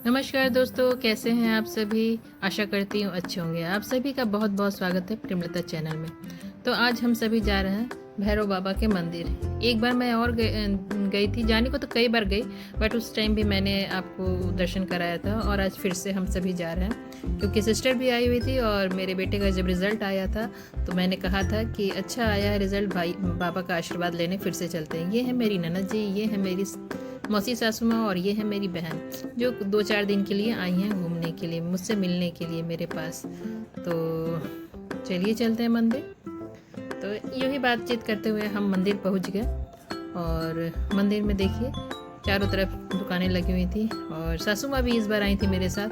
नमस्कार दोस्तों, कैसे हैं आप सभी। आशा करती हूँ अच्छे होंगे। आप सभी का बहुत बहुत स्वागत है प्रेमलता चैनल में। तो आज हम सभी जा रहे हैं भैरव बाबा के मंदिर। एक बार मैं और गई थी, जाने को तो कई बार गई, बट उस टाइम भी मैंने आपको दर्शन कराया था। और आज फिर से हम सभी जा रहे हैं क्योंकि सिस्टर भी आई हुई थी और मेरे बेटे का जब रिज़ल्ट आया था तो मैंने कहा था कि अच्छा आया है रिज़ल्ट, भाई बाबा का आशीर्वाद लेने फिर से चलते हैं। ये है मेरी ननद जी, ये है मेरी मौसी सासू माँ और ये है मेरी बहन, जो 2-4 दिन के लिए आई हैं घूमने के लिए, मुझसे मिलने के लिए मेरे पास। तो चलिए चलते हैं मंदिर। तो यूँ ही बातचीत करते हुए हम मंदिर पहुंच गए। और मंदिर में देखिए चारों तरफ दुकानें लगी हुई थी और सासू माँ भी इस बार आई थी मेरे साथ।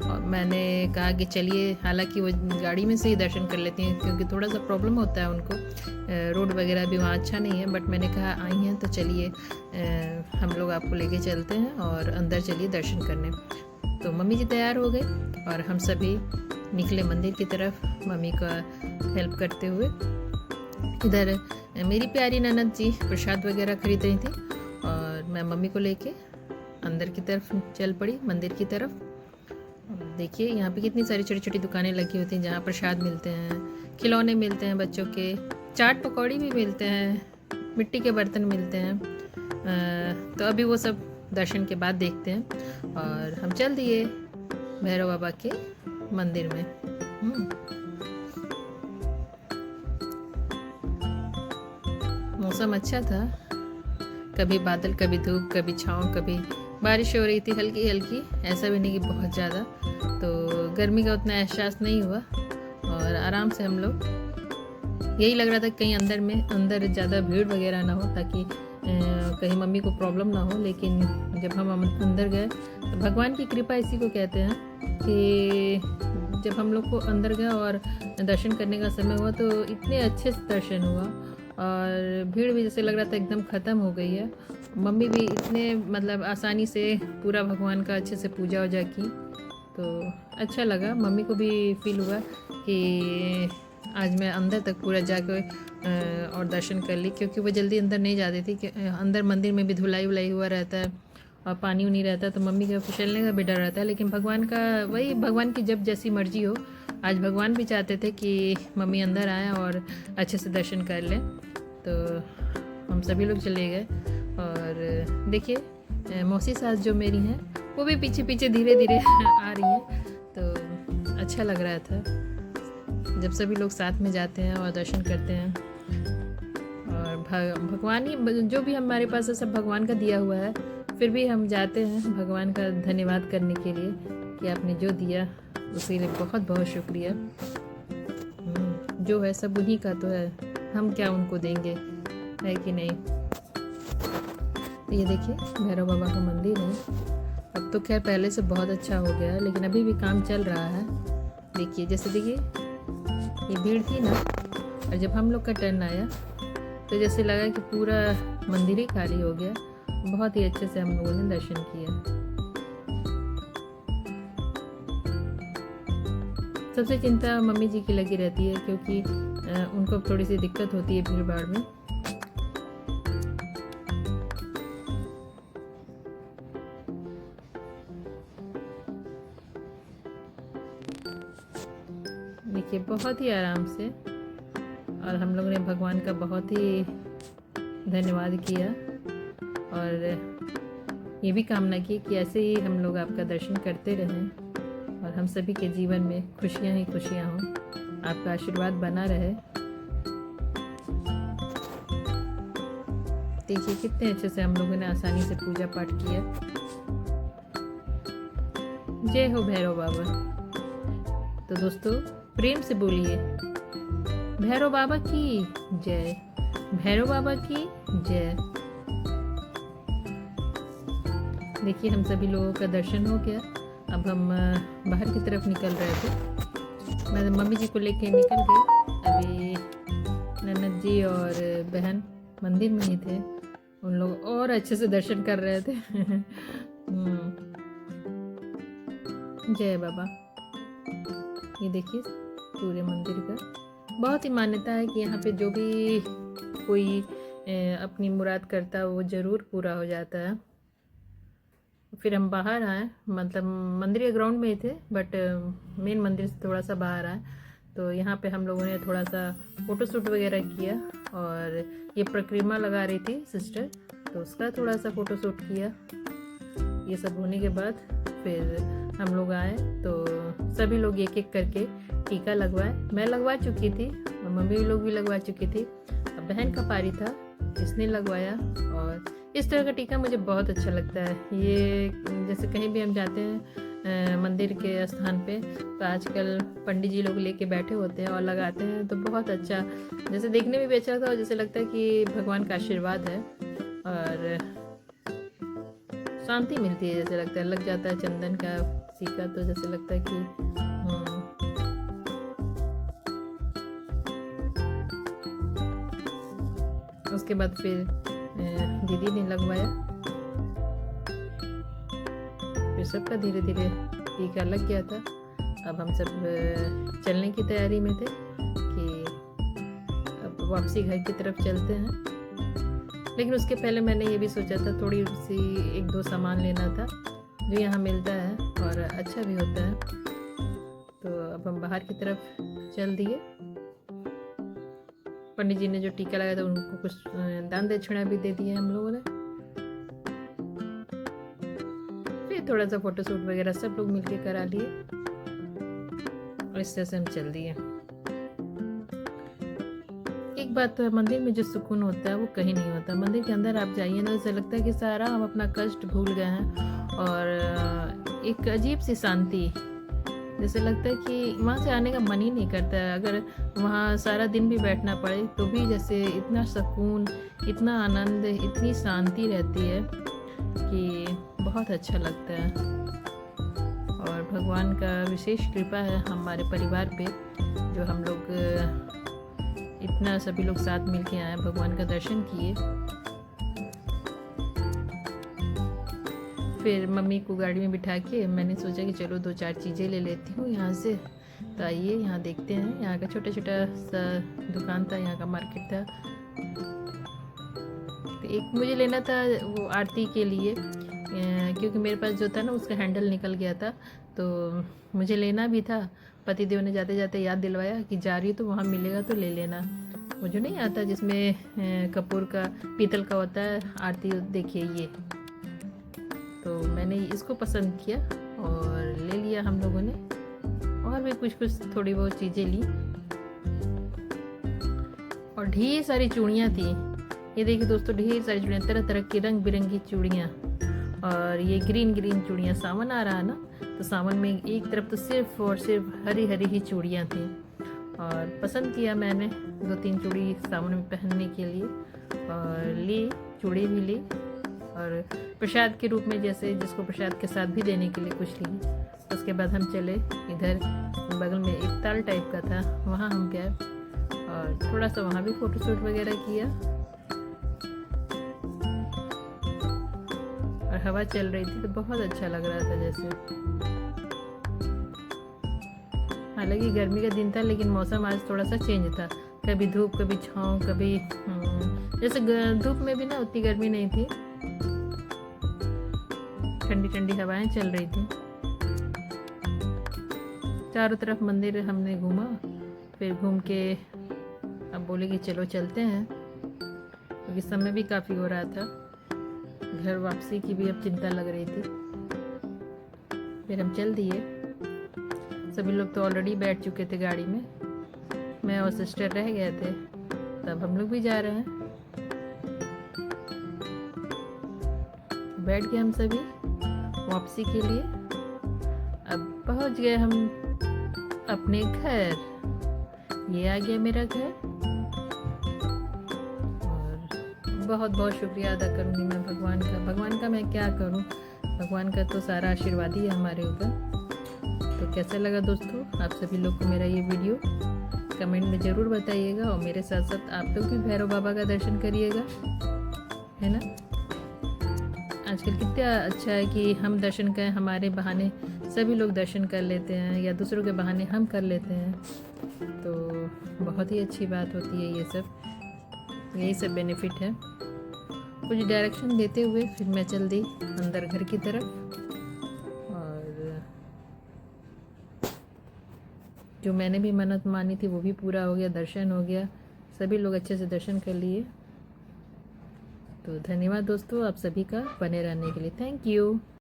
और मैंने कहा कि चलिए, हालांकि वो गाड़ी में से ही दर्शन कर लेती हैं क्योंकि थोड़ा सा प्रॉब्लम होता है उनको, रोड वगैरह भी वहाँ अच्छा नहीं है। बट मैंने कहा आई हैं तो चलिए हम लोग आपको लेके चलते हैं और अंदर चलिए दर्शन करने। तो मम्मी जी तैयार हो गए और हम सभी निकले मंदिर की तरफ, मम्मी का हेल्प करते हुए। इधर मेरी प्यारी ननद जी प्रसाद वगैरह खरीद रही थी और मैं मम्मी को लेके अंदर की तरफ चल पड़ी, मंदिर की तरफ। देखिए यहाँ पे कितनी सारी छोटी छोटी दुकानें लगी होती हैं जहाँ प्रसाद मिलते हैं, खिलौने मिलते हैं बच्चों के, चाट पकौड़ी भी मिलते हैं, मिट्टी के बर्तन मिलते हैं। तो अभी वो सब दर्शन के बाद देखते हैं और हम चल दिए भैरव बाबा के मंदिर में। मौसम अच्छा था, कभी बादल, कभी धूप, कभी छाँव, कभी बारिश हो रही थी हल्की हल्की, ऐसा भी नहीं कि बहुत ज़्यादा। तो गर्मी का उतना एहसास नहीं हुआ और आराम से हम लोग, यही लग रहा था कहीं अंदर ज़्यादा भीड़ वगैरह ना हो ताकि कहीं मम्मी को प्रॉब्लम ना हो। लेकिन जब हम अंदर गए तो भगवान की कृपा इसी को कहते हैं कि जब हम लोग को अंदर गए और दर्शन करने का समय हुआ तो इतने अच्छे से दर्शन हुआ और भीड़ भी जैसे लग रहा था एकदम ख़त्म हो गई है। मम्मी भी इतने मतलब आसानी से पूरा भगवान का अच्छे से पूजा वूजा की, तो अच्छा लगा। मम्मी को भी फील हुआ कि आज मैं अंदर तक पूरा जाकर और दर्शन कर ली, क्योंकि वो जल्दी अंदर नहीं जाती थी कि अंदर मंदिर में भी धुलाई वुलाई हुआ रहता है और पानी उनी रहता है, तो मम्मी का फिसलने का भी डर रहता है। लेकिन भगवान का वही, भगवान की जब जैसी मर्जी हो, आज भगवान भी चाहते थे कि मम्मी अंदर आए और अच्छे से दर्शन कर लें। तो हम सभी लोग चले गए और देखिए मौसी सास जो मेरी हैं वो भी पीछे पीछे धीरे धीरे आ रही हैं। तो अच्छा लग रहा था जब सभी लोग साथ में जाते हैं और दर्शन करते हैं। और भगवान ही जो भी हमारे पास है सब भगवान का दिया हुआ है, फिर भी हम जाते हैं भगवान का धन्यवाद करने के लिए कि आपने जो दिया उसके लिए बहुत बहुत शुक्रिया। जो है सब उन्हीं का तो है, हम क्या उनको देंगे, है कि नहीं। ये देखिए भैरव बाबा का मंदिर है। अब तो खैर पहले से बहुत अच्छा हो गया है, लेकिन अभी भी काम चल रहा है। देखिए जैसे देखिए ये भीड़ थी ना, और जब हम लोग का टर्न आया तो जैसे लगा कि पूरा मंदिर ही खाली हो गया। बहुत ही अच्छे से हम लोगों ने दर्शन किया। सबसे चिंता मम्मी जी की लगी रहती है क्योंकि उनको थोड़ी सी दिक्कत होती है भीड़ भाड़ में। देखिए बहुत ही आराम से, और हम लोगों ने भगवान का बहुत ही धन्यवाद किया और ये भी कामना की कि ऐसे ही हम लोग आपका दर्शन करते रहें और हम सभी के जीवन में खुशियाँ ही खुशियाँ हों, आपका आशीर्वाद बना रहे। देखिए कितने अच्छे से हम लोगों ने आसानी से पूजा पाठ किया। जय हो भैरव बाबा। तो दोस्तों प्रेम से बोलिए भैरव बाबा की जय, भैरव बाबा की जय। देखिए हम सभी लोगों का दर्शन हो गया। अब हम बाहर की तरफ निकल रहे थे, मैं मम्मी जी को लेके निकल गई। अभी ननद जी और बहन मंदिर में ही थे, उन लोग और अच्छे से दर्शन कर रहे थे। जय बाबा। ये देखिए पूरे मंदिर का बहुत ही मान्यता है कि यहाँ पे जो भी कोई अपनी मुराद करता है वो ज़रूर पूरा हो जाता है। फिर हम बाहर आए, मतलब मंदिर के ग्राउंड में ही थे, बट मेन मंदिर से थोड़ा सा बाहर आए। तो यहाँ पे हम लोगों ने थोड़ा सा फ़ोटोशूट वगैरह किया, और ये परिक्रमा लगा रही थी सिस्टर, तो उसका थोड़ा सा फ़ोटोशूट किया। ये सब होने के बाद फिर हम लोग आए, तो सभी लोग एक एक करके टीका लगवाए। मैं लगवा चुकी थी और मम्मी लोग भी लगवा चुकी थी। अब बहन का पारी था, इसने लगवाया। और इस तरह का टीका मुझे बहुत अच्छा लगता है। ये जैसे कहीं भी हम जाते हैं मंदिर के स्थान पे, तो आजकल पंडित जी लोग लेके बैठे होते हैं और लगाते हैं, तो बहुत अच्छा, जैसे देखने में भी अच्छा लगता है और जैसे लगता है कि भगवान का आशीर्वाद है और शांति मिलती है। जैसे लगता है लग जाता है चंदन का सीका, तो जैसे लगता है कि उसके बाद फिर दीदी ने लगवाया। फिर सबका धीरे धीरे टीका लग गया था। अब हम सब चलने की तैयारी में थे कि अब वापसी घर की तरफ चलते हैं। लेकिन उसके पहले मैंने ये भी सोचा था, थोड़ी सी 1-2 सामान लेना था जो यहाँ मिलता है और अच्छा भी होता है। तो अब हम बाहर की तरफ चल दिए। पंडित जी ने जो टीका लगाया था उनको कुछ दान दक्षिणा भी दे दिया हम लोगों ने। फिर थोड़ा सा फोटोशूट वगैरह सब लोग मिलके करा लिए और इस तरह से हम चल दिए। एक बात तो है, मंदिर में जो सुकून होता है वो कहीं नहीं होता। मंदिर के अंदर आप जाइए ना, ऐसा लगता है कि सारा हम अपना कष्ट भूल गए हैं और एक अजीब सी शांति, जैसे लगता है कि वहाँ से आने का मन ही नहीं करता है। अगर वहाँ सारा दिन भी बैठना पड़े तो भी जैसे इतना सुकून, इतना आनंद, इतनी शांति रहती है कि बहुत अच्छा लगता है। और भगवान का विशेष कृपा है हमारे परिवार पे, जो हम लोग इतना सभी लोग साथ मिलके आए, भगवान का दर्शन किए। फिर मम्मी को गाड़ी में बिठा के मैंने सोचा कि चलो 2-4 चीज़ें ले लेती हूँ यहाँ से। तो आइए यहाँ देखते हैं। यहाँ का छोटा छोटा सा दुकान था, यहाँ का मार्केट था। तो एक मुझे लेना था वो आरती के लिए, क्योंकि मेरे पास जो था ना उसका हैंडल निकल गया था, तो मुझे लेना भी था। पतिदेव ने जाते जाते याद दिलवाया कि जा रही तो वहाँ मिलेगा तो ले लेना। मुझे नहीं आता जिसमें कपूर का पीतल का होता है आरती, देखिए ये। तो मैंने इसको पसंद किया और ले लिया हम लोगों ने। और भी कुछ कुछ थोड़ी बहुत चीज़ें ली और ढेर सारी चूड़ियाँ थी। ये देखिए दोस्तों, ढेर सारी चूड़ियाँ, तरह तरह की रंग बिरंगी चूड़ियाँ। और ये ग्रीन ग्रीन चूड़ियाँ, सावन आ रहा ना, तो सावन में एक तरफ तो सिर्फ और सिर्फ हरी हरी ही चूड़ियाँ थी। और पसंद किया मैंने 2-3 चूड़ी सावन में पहनने के लिए और ली, चूड़ी भी ली। और प्रसाद के रूप में, जैसे जिसको प्रसाद के साथ भी देने के लिए कुछ ली। उसके बाद हम चले इधर, बगल में एक ताल टाइप का था, वहाँ हम गए और थोड़ा सा वहाँ भी फ़ोटोशूट वगैरह किया। और हवा चल रही थी तो बहुत अच्छा लग रहा था जैसे। हालांकि गर्मी का दिन था, लेकिन मौसम आज थोड़ा सा चेंज था, कभी धूप कभी छाँव, कभी जैसे धूप में भी ना उतनी गर्मी नहीं थी, ठंडी ठंडी हवाएं चल रही थी। चारों तरफ मंदिर हमने घूमा। फिर घूम के अब बोले कि चलो चलते हैं, क्योंकि समय भी काफ़ी हो रहा था। घर वापसी की भी अब चिंता लग रही थी। फिर हम चल दिए। सभी लोग तो ऑलरेडी बैठ चुके थे गाड़ी में, मैं और सिस्टर रह गए थे। तब हम लोग भी जा रहे हैं। बैठ गए हम सभी वापसी के लिए। अब पहुंच गए हम अपने घर। ये आ गया मेरा घर। और बहुत बहुत शुक्रिया अदा करूँगी मैं भगवान का मैं क्या करूँ, भगवान का तो सारा आशीर्वाद ही है हमारे ऊपर। तो कैसा लगा दोस्तों आप सभी लोग को मेरा ये वीडियो, कमेंट में ज़रूर बताइएगा। और मेरे साथ साथ आप लोग भी भैरव बाबा का दर्शन करिएगा, है ना। आजकल कितना अच्छा है कि हम दर्शन करें, हमारे बहाने सभी लोग दर्शन कर लेते हैं, या दूसरों के बहाने हम कर लेते हैं, तो बहुत ही अच्छी बात होती है ये सब। यही सब बेनिफिट है। कुछ डायरेक्शन देते हुए फिर मैं चल दी अंदर घर की तरफ। और जो मैंने भी मन्नत मानी थी वो भी पूरा हो गया, दर्शन हो गया, सभी लोग अच्छे से दर्शन कर लिए। तो धन्यवाद दोस्तों आप सभी का बने रहने के लिए। Thank you.